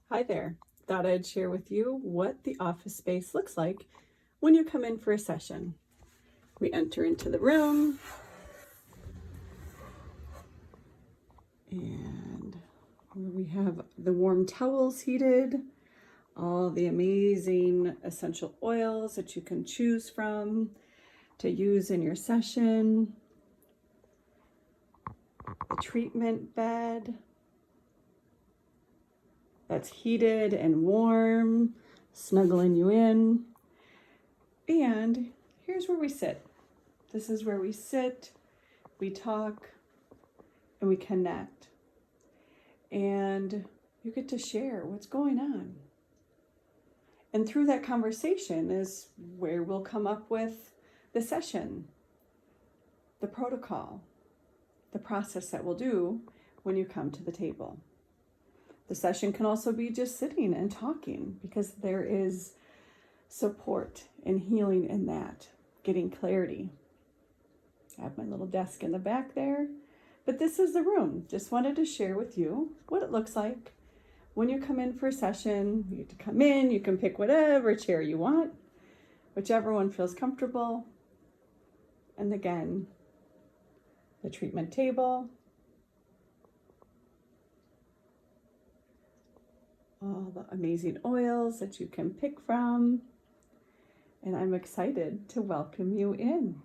Hi there. Thought I'd share with you what the office space looks like when you come in for a session. We enter into the room and we have the warm towels heated, all the amazing essential oils that you can choose from to use in your session, the treatment bed that's heated and warm, snuggling you in. And here's where we sit. This is where we sit, we talk, and we connect. And you get to share what's going on. And through that conversation is where we'll come up with the session, the protocol, the process that we'll do when you come to the table. The session can also be just sitting and talking because there is support and healing in that, getting clarity. I have my little desk in the back there, but this is the room. Just wanted to share with you what it looks like when you come in for a session. You get to come in, you can pick whatever chair you want, whichever one feels comfortable. And again, the treatment table, all the amazing oils that you can pick from. And I'm excited to welcome you in.